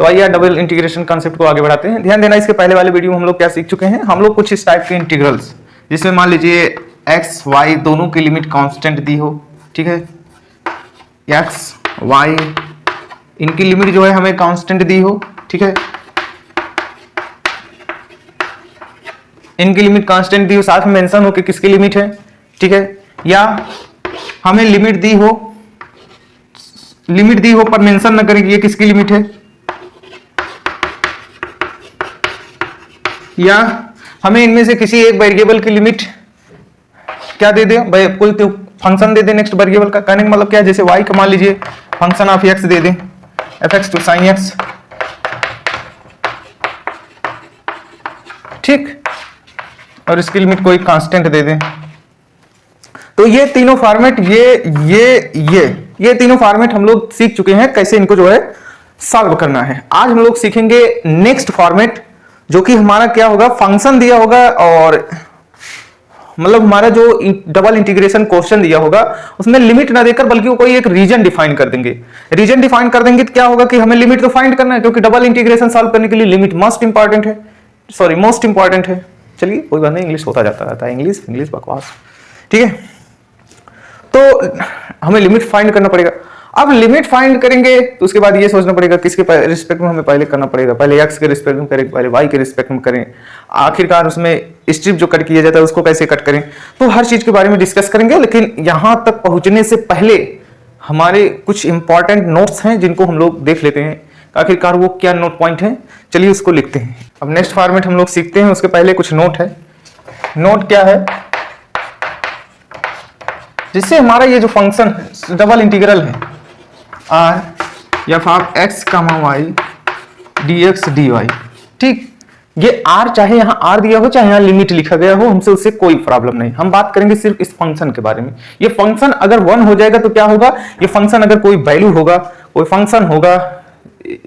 तो आइए double integration concept को आगे बढ़ाते हैं। ध्यान देना, इसके पहले वाले वीडियो में हम लोग क्या सीख चुके हैं। हम लोग कुछ इस टाइप के इंटीग्रल्स जिसमें मान लीजिए एक्स वाई दोनों की लिमिट कांस्टेंट दी हो, ठीक है, एक्स वाई इनकी लिमिट जो है हमें कांस्टेंट दी हो, ठीक है, इनकी लिमिट कांस्टेंट दी हो, साथ में मेंशन हो कि किसकी लिमिट है, ठीक है, या हमें लिमिट दी हो पर मेंशन न करें कि ये किसकी लिमिट है, या हमें इनमें से किसी एक वेरिएबल की लिमिट क्या दे दे, कोई फंक्शन दे दे नेक्स्ट वेरिएबल का। कहने का मतलब क्या है, जैसे y का मान लीजिए फंक्शन ऑफ x दे दें, fx टू sin x, ठीक, और इसकी लिमिट कोई कांस्टेंट दे दें। तो ये तीनों फॉर्मेट ये तीनों फॉर्मेट हम लोग सीख चुके हैं कैसे इनको जो है सॉल्व करना है। आज हम लोग सीखेंगे नेक्स्ट फॉर्मेट, जो कि हमारा क्या होगा, फंक्शन दिया होगा और मतलब हमारा जो डबल इंटीग्रेशन क्वेश्चन दिया होगा उसमें लिमिट ना देकर बल्कि वो कोई एक रीजन डिफाइन कर देंगे। रीजन डिफाइन कर देंगे तो क्या होगा कि हमें लिमिट तो फाइंड करना है, क्योंकि डबल इंटीग्रेशन सॉल्व करने के लिए लिमिट मोस्ट इंपॉर्टेंट है। चलिए कोई बात नहीं, इंग्लिश होता जाता रहता है, इंग्लिश बकवास, ठीक है। तो हमें लिमिट फाइंड करना पड़ेगा। अब लिमिट फाइंड करेंगे तो उसके बाद ये सोचना पड़ेगा किसके रिस्पेक्ट में हमें पहले करना पड़ेगा, पहले x के रिस्पेक्ट में करें, पहले y के रिस्पेक्ट में करें, आखिरकार उसमें स्ट्रिप जो कट किया जाता है उसको कैसे कट करें। तो हर चीज के बारे में डिस्कस करेंगे, लेकिन यहां तक पहुंचने से पहले हमारे कुछ इंपॉर्टेंट नोट्स हैं जिनको हम लोग देख लेते हैं, आखिरकार वो क्या नोट पॉइंट है। चलिए उसको लिखते हैं। अब नेक्स्ट फॉर्मेट हम लोग सीखते हैं, उसके पहले कुछ नोट है। नोट क्या है, जिससे हमारा ये जो फंक्शन है डबल इंटीग्रल है R f of x comma y d x d y, ठीक, ये आर चाहे यहाँ आर दिया हो चाहे यहाँ लिमिट लिखा गया हो, हमसे उससे कोई प्रॉब्लम नहीं। हम बात करेंगे सिर्फ इस फंक्शन के बारे में। ये फंक्शन अगर 1 हो जाएगा तो क्या होगा, ये फंक्शन अगर कोई वैल्यू होगा, कोई फंक्शन होगा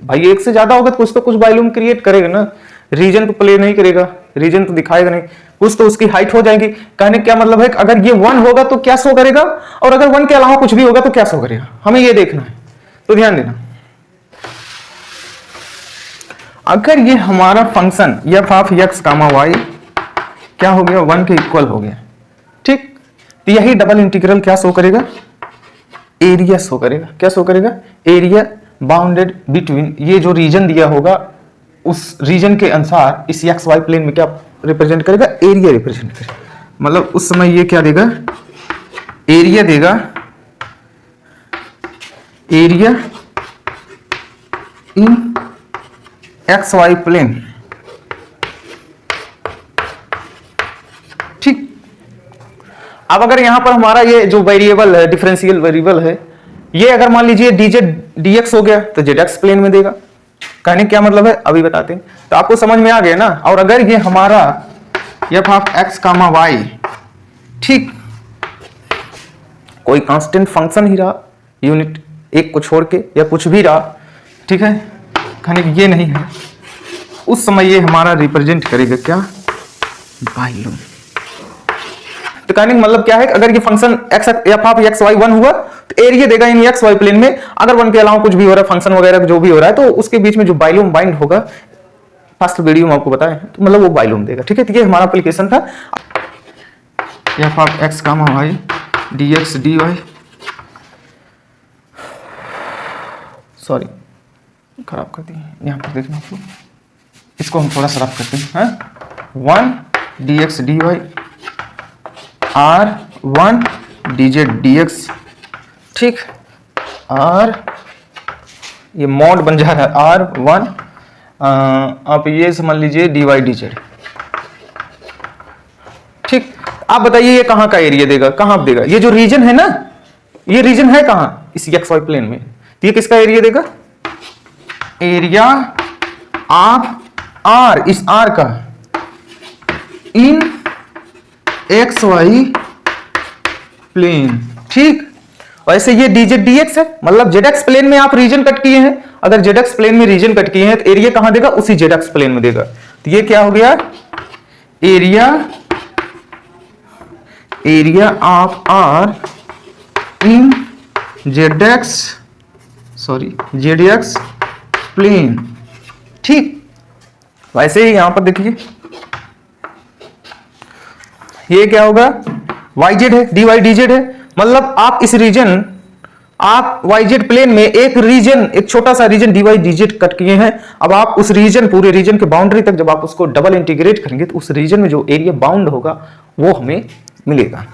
भाई, एक से ज्यादा होगा तो कुछ वैल्यू क्रिएट करेगा ना, रीजन तो प्ले नहीं करेगा, रीजन तो दिखाएगा नहीं, कुछ तो उसकी हाइट हो जाएगी। कहने क्या मतलब है, अगर ये 1 होगा तो क्या शो करेगा, और अगर 1 के अलावा कुछ भी होगा तो क्या शो करेगा, हमें ये देखना है। तो ध्यान देना, अगर ये हमारा function f of x comma y क्या हो गया, 1 के इक्वल हो गया, ठीक, तो यही डबल इंटीग्रल क्या शो करेगा, एरिया शो करेगा। क्या शो करेगा, एरिया बाउंडेड बिटवीन, ये जो रीजन दिया होगा उस रीजन के अनुसार इस एक्स वाई प्लेन में क्या रिप्रेजेंट करेगा, एरिया रिप्रेजेंट करेगा। मतलब उस समय ये क्या देगा, एरिया देगा, area in x y plane, ठीक। अब अगर यहां पर हमारा ये जो वेरिएबल है, डिफरेंशियल वेरिएबल है, ये अगर मान लीजिए dz dx हो गया तो zx प्लेन में देगा। कहने क्या मतलब है अभी बताते हैं, तो आपको समझ में आ गया ना। और अगर ये हमारा f of x comma y, ठीक, कोई कांस्टेंट फंक्शन ही रहा, यूनिट एक को छोड़ के या कुछ भी रहा, ठीक है, कहने ये नहीं है, उस समय ये हमारा रिप्रेजेंट करेगा क्या, बाइलम। तो कहने का मतलब क्या है, अगर ये function f of x y 1 हुआ तो एरिया देगा इन एक्स वाई प्लेन में। अगर 1 के अलावा कुछ भी हो रहा है, फंक्शन वगैरह जो भी हो रहा है, तो उसके बीच में जो बाइलम बाइंड होगा, फर्स्ट वीडियो में आपको बताया है, तो मतलब वो बाइलम देगा, ठीक है। तो ये हमारा एप्लीकेशन था, f of x comma y d x d y, sorry खराब कर दी, यहाँ पर देखना आपको, इसको हम थोड़ा सा रफ करते हैं। 1 d x d y or 1 d z d x, ठीक, और ये मॉड बन जा रहा है R1, आप ये समझ लीजिए dy dz, ठीक। आप बताइए ये कहां का एरिया देगा, कहां आप देगा, ये जो रीजन है ना, ये रीजन है कहां, इस एक्स वाई प्लेन में, तो ये किसका एरिया देगा, एरिया ऑफ R, इस R का इन एक्स वाई प्लेन, ठीक। वैसे ये dz dx है, मतलब zx प्लेन में आप रीजन कट किए हैं, अगर zx प्लेन में रीजन कट किए हैं तो एरिया कहां देगा, उसी zx प्लेन में देगा। तो ये क्या हो गया, area of R in zx plane, ठीक वैसे ही यहां पर देखिए ये क्या होगा, yz है, dy dz है, मतलब आप इस रीजन, आप yz प्लेन में एक रीजन, एक छोटा सा रीजन dy dz कट किए हैं। अब आप उस रीजन, पूरे रीजन के बाउंड्री तक जब आप उसको डबल इंटीग्रेट करेंगे तो उस रीजन में जो एरिया बाउंड होगा वो हमें मिलेगा।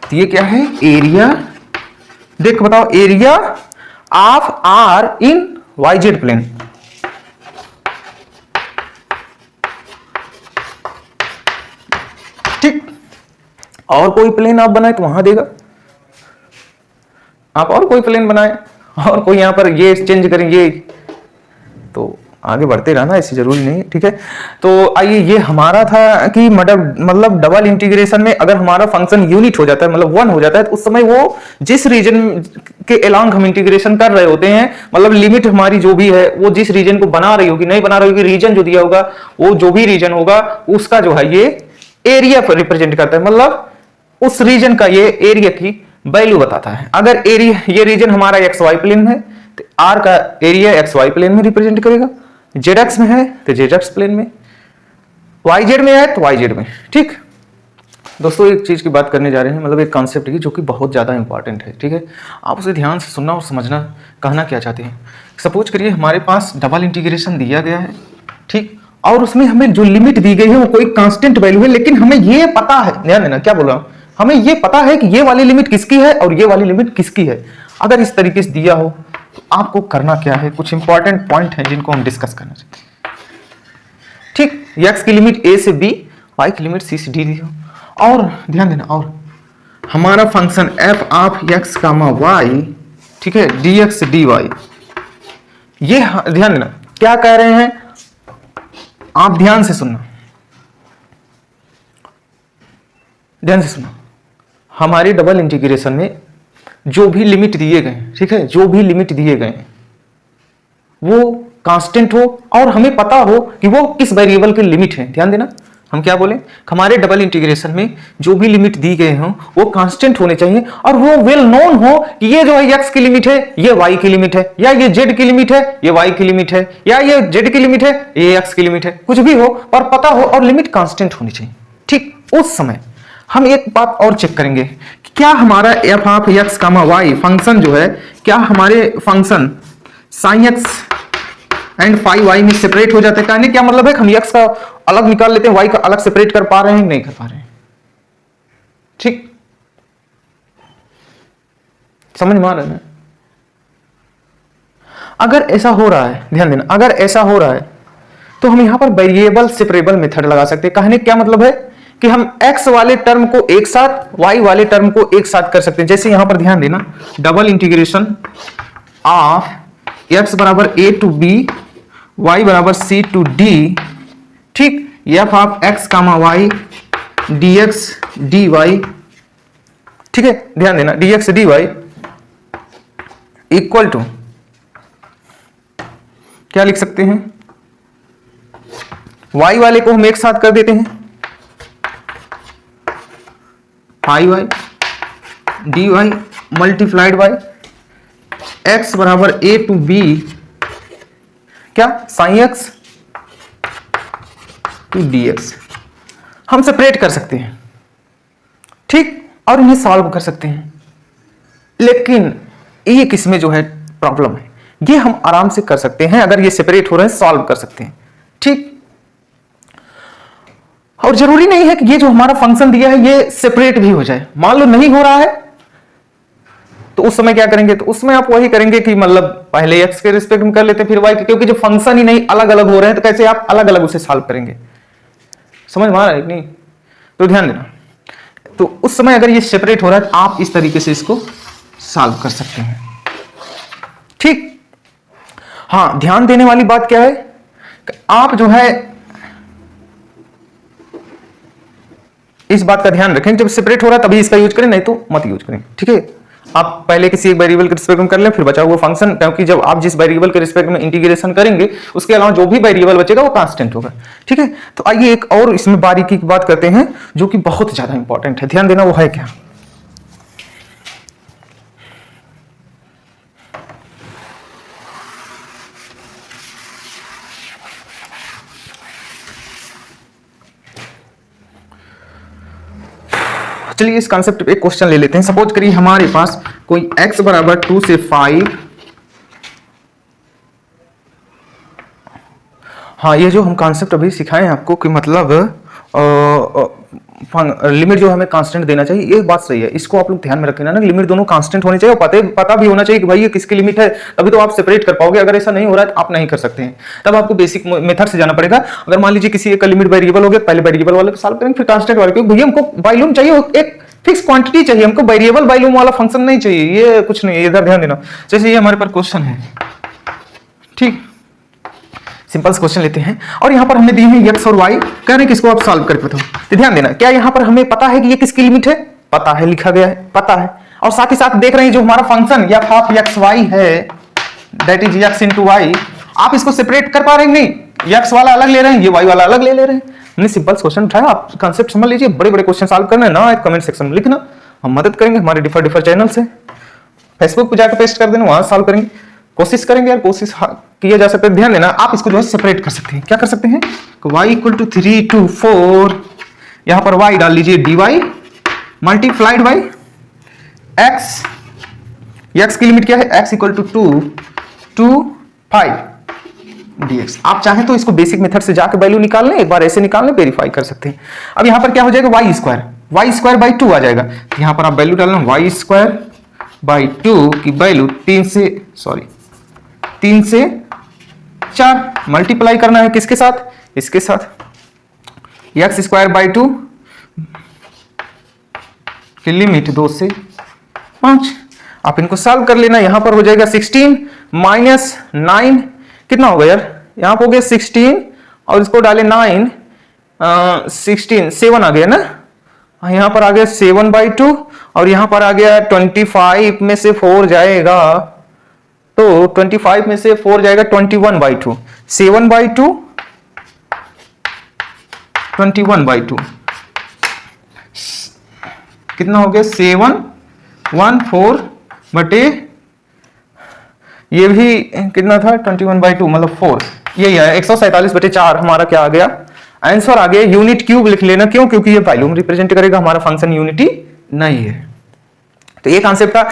तो ये क्या है, एरिया, देख बताओ, area of R in yz plane. ठीक, और कोई प्लेन आप बनाए तो वहां देगा, आप और कोई प्लेन बनाए और कोई यहां पर ये चेंज करेंगे तो आगे बढ़ते रहना, ऐसी जरूरी नहीं। ठीक है, तो आइए, ये हमारा था कि मतलब डबल इंटीग्रेशन में अगर हमारा फंक्शन यूनिट हो जाता है, मतलब 1 हो जाता है, तो उस समय वो जिस रीजन के एलॉन्ग हम इंटीग्रेशन कर रहे होते हैं, मतलब लिमिट हमारी जो भी है वो जिस रीजन को बना रही होगी, नहीं बना रही होगी, रीजन जो दिया होगा वो जो भी रीजन होगा उसका जो है ये एरिया पर रिप्रेजेंट करता है, मतलब उस रीजन का ये एरिया की वैल्यू बताता है। अगर एरिया, ये रीजन हमारा एक्स वाई प्लेन में है तो आर का एरिया एक्स वाई प्लेन में रिप्रेजेंट करेगा, जेड एक्स में है तो जेड एक्स प्लेन में, वाई जेड में है तो वाई जेड में। ठीक दोस्तों, एक चीज की बात करने जा रहे हैं, मतलब एक कॉन्सेप्ट की जो कि बहुत ज्यादा इंपॉर्टेंट है। ठीक है, आप उसे ध्यान से सुनना और समझना, कहना क्या चाहते हैं। सपोज करिए हमारे पास डबल इंटीग्रेशन दिया गया है, ठीक, और उसमें हमें जो लिमिट दी गई है वो कोई कांस्टेंट वैल्यू है, लेकिन हमें ये पता है, ध्यान देना क्या बोल रहा हूं, हमें ये पता है कि ये वाली लिमिट किसकी है और ये वाली लिमिट किसकी है। अगर इस तरीके से दिया हो तो आपको करना क्या है, कुछ इंपॉर्टेंट पॉइंट है जिनको हम डिस्कस करना चाहते हैं। ठीक, x की लिमिट a से b, y की लिमिट c से d दी हो, और ध्यान देना, और हमारा function f of x comma y, ठीक है, dx dy, ये ध्यान देना क्या कह रहे हैं, आप ध्यान से सुनना, ध्यान से सुनना। हमारे डबल इंटीग्रेशन में जो भी लिमिट दिए गए, ठीक है, जो भी लिमिट दिए गए वो कांस्टेंट हो और हमें पता हो कि वो किस वेरिएबल की लिमिट है। ध्यान देना, हम क्या बोले, हमारे डबल इंटीग्रेशन में जो भी लिमिट दी गए हो वो कांस्टेंट होने चाहिए और वो वेल नोन हो कि ये जो है x की लिमिट है, ये y की लिमिट है, या ये z की लिमिट है, ये y की लिमिट है, या ये z की लिमिट है, ये x की लिमिट है, कुछ भी हो पर पता हो और लिमिट कांस्टेंट होनी चाहिए। ठीक, उस समय हम एक बात और चेक करेंगे कि क्या हमारा f of x comma y function जो है, क्या हमारे function sine x and phi y में सेपरेट हो जाते हैं। कहने क्या मतलब है, हम x का अलग निकाल लेते हैं, y का अलग सेपरेट कर पा रहे हैं, नहीं कर पा रहे हैं। ठीक, समझ में आ रहा है। अगर ऐसा हो रहा है, ध्यान देना, अगर ऐसा हो रहा है तो हम यहां पर वेरिएबल सेपरेबल मेथड लगा सकते हैं। कहने क्या मतलब है कि हम x वाले टर्म को एक साथ, y वाले टर्म को एक साथ कर सकते हैं। जैसे यहां पर ध्यान देना, डबल इंटीग्रेशन ऑफ x बराबर a टू b, y बराबर c टू d, ठीक, f of x comma y dx dy, ठीक है, ध्यान देना, dx dy इक्वल टू क्या लिख सकते हैं, y वाले को हम एक साथ कर देते हैं, phi y d y multiplied by x बराबर a टू b, क्या, साइन x टू dx हम सेपरेट कर सकते हैं। ठीक, और इन्हें सॉल्व कर सकते हैं, लेकिन ये किसमें जो है प्रॉब्लम है, ये हम आराम से कर सकते हैं अगर ये सेपरेट हो रहे हैं, सॉल्व कर सकते हैं। ठीक, और जरूरी नहीं है कि ये जो हमारा फंक्शन दिया है ये सेपरेट भी हो जाए। मान लो नहीं हो रहा है तो उस समय क्या करेंगे, तो उसमें आप वही करेंगे कि मतलब पहले x के रिस्पेक्ट में कर लेते हैं, फिर y के, क्योंकि जो फंक्शन ही नहीं अलग अलग हो रहे हैं तो कैसे आप अलग अलग उसे सॉल्व करेंगे। समझ में आ रहा है कि नहीं, तो ध्यान देना, तो उस समय अगर ये सेपरेट हो रहा है तो आप इस तरीके से इसको सॉल्व कर सकते हैं। ठीक, हाँ, ध्यान देने वाली बात क्या है, आप जो है इस बात का ध्यान रखें, जब सेपरेट हो रहा है तभी इसका यूज करें, नहीं तो मत यूज करें। ठीक है, आप पहले किसी एक वेरिएबल के रिस्पेक्ट में कर लें, फिर बचा हुआ फंक्शन, क्योंकि जब आप जिस वेरिएबल के रिस्पेक्ट में इंटीग्रेशन करेंगे उसके अलावा जो भी वेरिएबल बचेगा वो कांस्टेंट होगा। ठीक है, तो आइए एक और इसमें बारीकी की बात करते हैं जो कि बहुत ज्यादा इंपॉर्टेंट है, ध्यान देना, वो है क्या, चलिए इस कॉन्सेप्ट पे एक क्वेश्चन ले लेते हैं। सपोज करिए हमारे पास कोई x बराबर 2 से 5, हाँ ये जो हम कॉन्सेप्ट अभी सिखाए हैं आपको कि मतलब लिमिट जो हमें कांस्टेंट देना चाहिए, ये बात सही है, इसको आप लोग ध्यान में रखना ना, लिमिट दोनों कांस्टेंट होने चाहिए और पता भी होना चाहिए कि भाई ये किसकी लिमिट है, तभी तो आप सेपरेट कर पाओगे। अगर ऐसा नहीं हो रहा है तो आप नहीं कर सकते हैं, तब आपको बेसिक मेथड से जाना पड़ेगा। अगर मान लीजिए किसी एक लिमिट वेरिएबल हो गया, पहले वेरिएबल वाले को सॉल्व करेंगे, फिर कांस्टेंट वाले, क्योंकि भैया हमको बाइलूम चाहिए, एक फिक्स क्वांटिटी चाहिए हमको, वेरिएबल बाइलूम वाला फंक्शन नहीं चाहिए, ये कुछ नहीं है, इधर ध्यान देना। जैसे ये हमारे पास क्वेश्चन है, ठीक, सिंपल क्वेश्चन लेते हैं और यहां पर हमने दी है x और y, कह रहे हैं कि इसको आप सॉल्व करके बताओ। तो ध्यान देना, क्या यहां पर हमें पता है कि ये किसकी लिमिट है? पता है, लिखा गया है, पता है। और साथ ही साथ देख रहे हैं जो हमारा फंक्शन f ऑफ xy है, that is x into y, आप इसको सेपरेट कर पा रहे हैं नहीं? x वाला अलग ले रहे हैं, ये y वाला अलग ले रहे हैं। हमने सिंपल क्वेश्चन उठाया, आप कॉन्सेप्ट समझ लीजिए। बड़े बड़े क्वेश्चन सॉल्व करना है ना, एक कमेंट सेक्शन में लिखना, हम मदद करेंगे। हमारे डिफर चैनल से फेसबुक पे जाकर पेस्ट कर देना, वहां सॉल्व करेंगे, कोशिश करेंगे यार, कोशिश किया जा सकता है। ध्यान देना, आप इसको जो है सेपरेट कर सकते हैं। क्या कर सकते हैं? y इक्वल टू 3 to 4, यहां पर y डाल लीजिए dy मल्टीप्लाइड बाई x की लिमिट क्या है? x equal to 2 to 5 dx। आप चाहें तो इसको बेसिक मेथड से जाकर वैल्यू निकाल लें, एक बार ऐसे निकाल लें, वेरीफाई कर सकते हैं। अब यहां पर क्या हो जाएगा? y स्क्वायर बाई 2 आ जाएगा। यहां पर आप वैल्यू डालना y स्क्वायर बाई 2 की वैल्यू 3 से 4 मल्टीप्लाई करना है, किसके साथ? इसके साथ। x स्क्वायर बाई 2 की लिमिट 2 से 5, आप इनको सॉल्व कर लेना। यहां पर हो जाएगा 16 माइनस 9, कितना होगा यार? यहां पर हो गया 16 और इसको डाले 9, 16 7 आ गया ना, यहां पर आ गया 7 बाई 2 और यहां पर आ गया 25 में से 4 जाएगा, तो 25 में से 4 जाएगा 21 बाई 2, 7 बाई 2 21 बाई 2, कितना हो गया? 714 बटे ये भी कितना था? 21 बाई 2 मतलब 4, यही है 147 बटे 4 हमारा क्या आ गया? आंसर आ गया। यूनिट क्यूब लिख लेना, क्यों? क्योंकि ये वॉल्यूम रिप्रेजेंट करेगा, हमारा फंक्शन यूनिटी नहीं है। तो ये कॉन्सेप्ट था।